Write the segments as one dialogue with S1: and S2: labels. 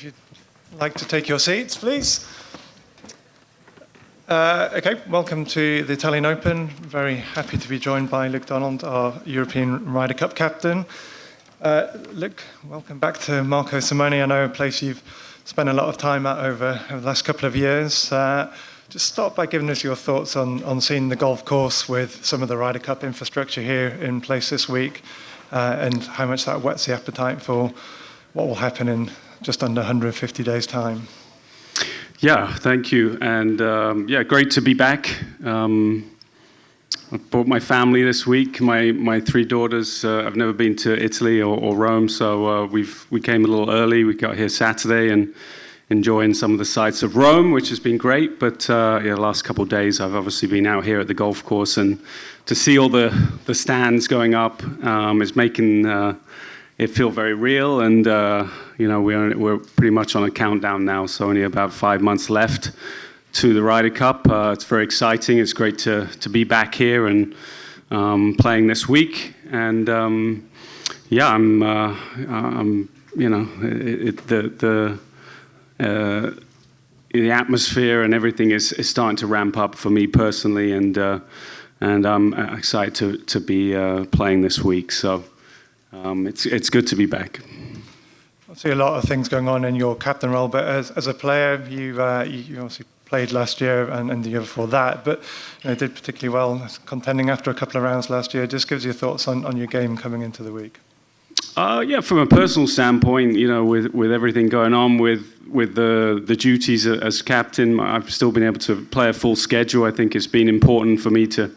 S1: if you'd like to take your seats, please. Okay, welcome to the Italian Open. Very happy to be joined by Luc Donald, our European Ryder Cup captain. Luc, welcome back to Marco Simone. I know a place you've spent a lot of time at over the last couple of years. Just start by giving us your thoughts on seeing the golf course with some of the Ryder Cup infrastructure here in place this week, and how much that whets the appetite for what will happen in just under 150 days' time.
S2: Yeah, thank you. And yeah, great to be back. I brought my family this week. My three daughters have never been to Italy or Rome, so we came a little early. We got here Saturday and enjoying some of the sights of Rome, which has been great. But yeah, the last couple of days, I've obviously been out here at the golf course, and to see all the stands going up is making it feel very real. And you know, we're pretty much on a countdown now, so only about 5 months left to the Ryder Cup. It's very exciting. It's great to be back here and playing this week. And yeah, I'm you know, the atmosphere and everything is starting to ramp up for me personally, and I'm excited to be playing this week. So it's good to be back.
S1: I see a lot of things going on in your captain role, but as a player, you obviously played last year and the year before that, but you know, did particularly well contending after a couple of rounds last year. Just gives you thoughts on your game coming into the week.
S2: Yeah, from a personal standpoint, you know, with everything going on with the duties as captain, I've still been able to play a full schedule. I think it's been important for me to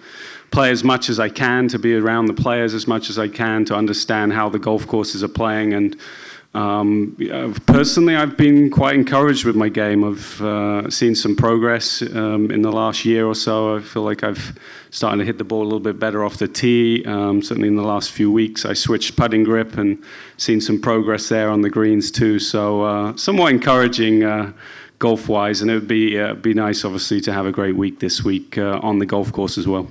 S2: play as much as I can, to be around the players as much as I can, to understand how the golf courses are playing. And personally, I've been quite encouraged with my game. I've seen some progress in the last year or so. I feel like I've started to hit the ball a little bit better off the tee. Certainly in the last few weeks, I switched putting grip and seen some progress there on the greens too. So somewhat encouraging golf-wise, and it would be nice, obviously, to have a great week this week on the golf course as well.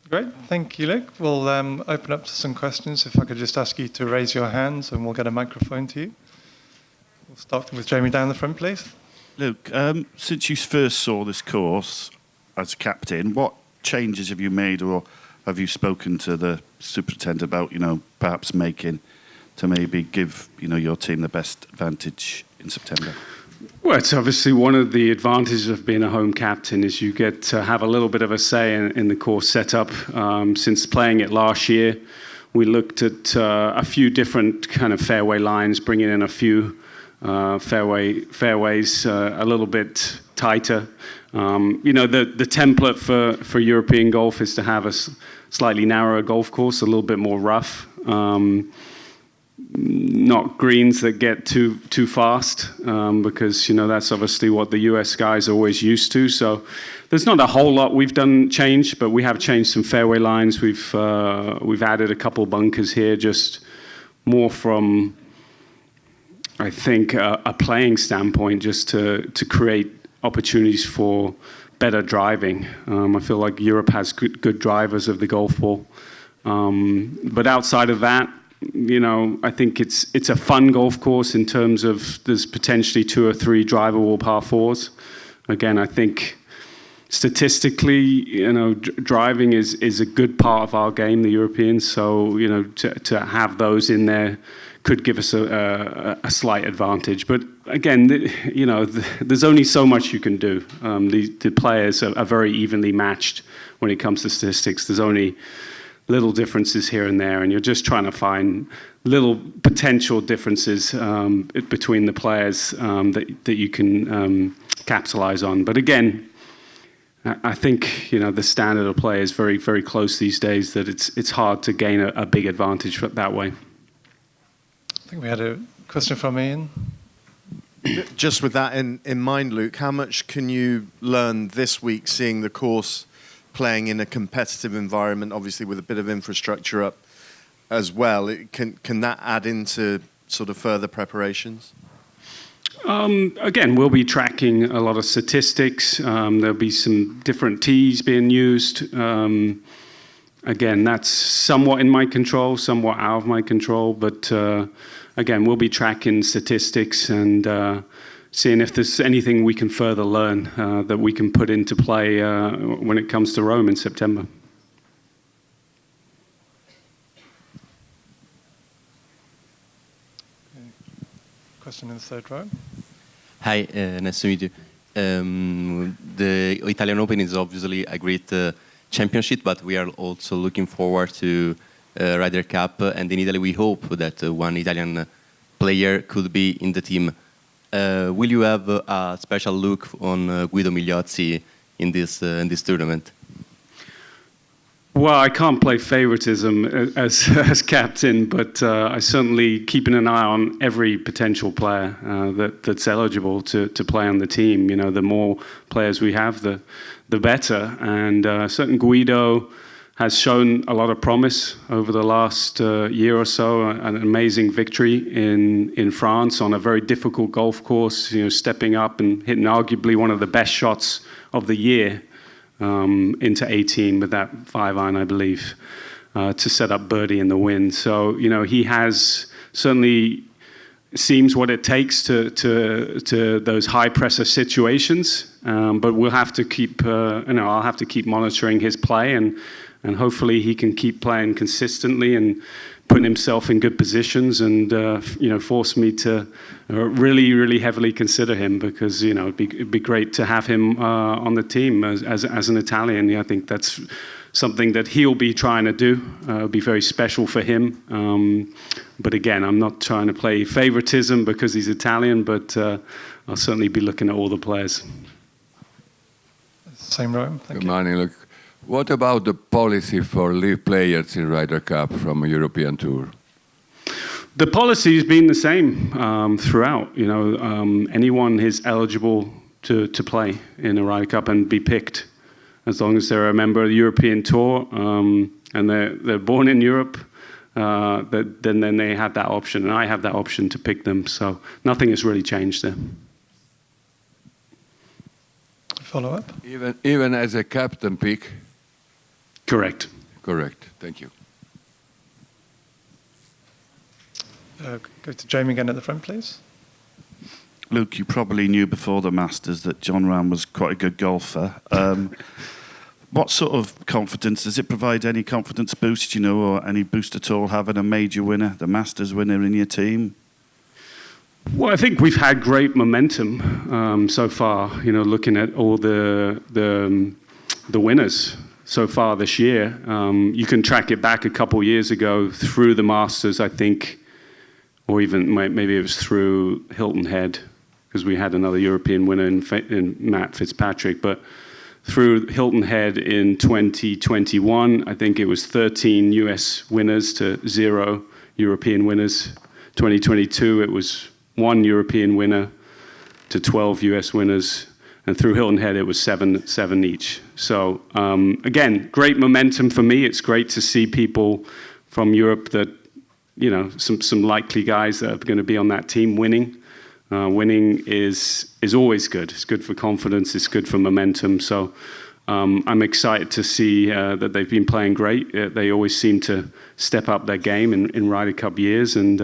S1: Great, thank you, Luc. We'll open up to some questions. If I could just ask you to raise your hands and we'll get a microphone to you. We'll start with Jamie down the front, please.
S3: Luc, since you first saw this course as captain, what changes have you made, or have you spoken to the superintendent about, you know, perhaps making to maybe give, you know, your team the best advantage in September?
S2: Well, it's obviously one of the advantages of being a home captain is you get to have a little bit of a say in the course setup. Since playing it last year, we looked at a few different kind of fairway lines, bringing in a few fairways a little bit tighter. You know, the template for European golf is to have a slightly narrower golf course, a little bit more rough. Not greens that get too fast, because, you know, that's obviously what the US guys are always used to. So there's not a whole lot we've changed, but we have changed some fairway lines. We've added a couple bunkers here, just more from, I think, a playing standpoint, just to create opportunities for better driving. I feel like Europe has good drivers of the golf ball, but outside of that, you know, I think it's a fun golf course in terms of there's potentially 2 or 3 drivable par 4s. Again, I think statistically, you know, driving is a good part of our game, the Europeans. So, you know, to have those in there could give us a slight advantage. But again, you know, there's only so much you can do. The players are very evenly matched when it comes to statistics. There's only little differences here and there, and you're just trying to find little potential differences between the players that you can capitalize on. But again, I think, you know, the standard of play is very, very close these days, that it's hard to gain a big advantage that way.
S1: I think we had a question from Ian.
S4: Just with that in mind, Luc, how much can you learn this week seeing the course playing in a competitive environment, obviously with a bit of infrastructure up as well? Can that add into sort of further preparations?
S2: Again, we'll be tracking a lot of statistics. There'll be some different tees being used. Again, that's somewhat in my control, somewhat out of my control, but again, we'll be tracking statistics and seeing if there's anything we can further learn that we can put into play when it comes to Rome in September.
S1: Question in the third row.
S5: Hi, nice to meet you. The Italian Open is obviously a great championship, but we are also looking forward to Ryder Cup, and in Italy we hope that one Italian player could be in the team. Will you have a special look on Guido Migliozzi in this tournament?
S2: Well, I can't play favoritism as captain, but I certainly keeping an eye on every potential player that's eligible to play on the team. You know, the more players we have, the better. And certainly Guido has shown a lot of promise over the last year or so. An amazing victory in France on a very difficult golf course. You know, stepping up and hitting arguably one of the best shots of the year. Into 18 with that 5-iron, I believe, to set up birdie in the win. So, you know, he has certainly seems what it takes to those high pressure situations. But we'll have to keep, I'll have to keep monitoring his play, and hopefully he can keep playing consistently and putting himself in good positions, and force me to really, really heavily consider him, because it'd be great to have him on the team as an Italian. I think that's something that he'll be trying to do. It'll be very special for him. But again, I'm not trying to play favoritism because he's Italian, but I'll certainly be looking at all the players.
S1: Same row. Thank you.
S6: Good morning. Look, what about the policy for leave players in Ryder Cup from a European Tour?
S2: The policy has been the same throughout. Anyone is eligible to play in a Ryder Cup and be picked, as long as they're a member of the European Tour and they're born in Europe. Then they have that option, and I have that option to pick them. So nothing has really changed there.
S1: Follow up.
S6: Even as a captain pick.
S2: Correct.
S6: Correct. Thank you.
S1: Go to Jamie again at the front, please.
S3: Luke, you probably knew before the Masters that John Ram was quite a good golfer. What sort of confidence, does it provide any confidence boost, or any boost at all, having a major winner, the Masters winner in your team?
S2: Well, I think we've had great momentum so far, looking at all the winners so far this year. You can track it back a couple years ago through the Masters, I think, or even maybe it was through Hilton Head, because we had another European winner in Matt Fitzpatrick. But through Hilton Head in 2021, I think it was 13 US winners to 0 European winners. 2022, it was 1 European winner to 12 US winners. And through Hilton Head, it was seven each. So again, great momentum for me. It's great to see people from Europe that, some likely guys that are going to be on that team winning. Winning is always good. It's good for confidence. It's good for momentum. So I'm excited to see that they've been playing great. They always seem to step up their game in Ryder Cup years, and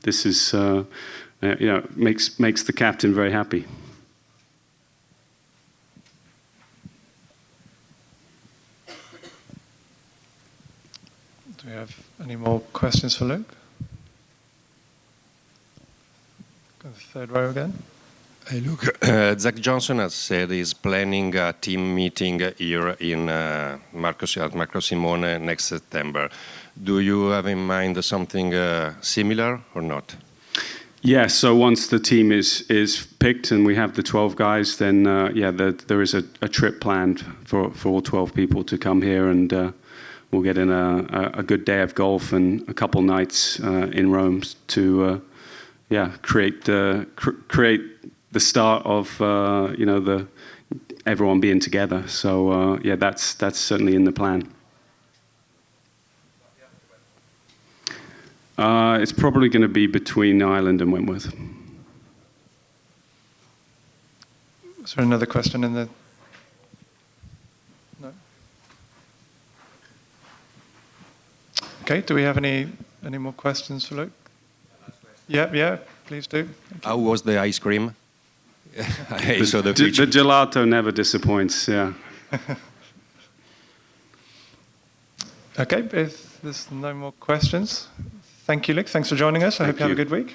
S2: this is makes the captain very happy.
S1: Do we have any more questions for Luke? Go to the third row again.
S7: Hey, Luke. Zach Johnson has said he's planning a team meeting here in Marco Simone next September. Do you have in mind something similar or not?
S2: Yeah, so once the team is picked and we have the 12 guys, then there is a trip planned for all 12 people to come here, and we'll get in a good day of golf and a couple nights in Rome to create the start of everyone being together. So that's certainly in the plan. It's probably going to be between Ireland and Wentworth.
S1: Is there another question in the... No? Okay, do we have any more questions for Luke? Yeah, please do.
S7: How was the ice cream? I saw the
S2: The
S7: picture.
S2: gelato never disappoints, yeah.
S1: Okay, if there's no more questions, thank you, Luke. Thanks for joining us. I hope you have a good week.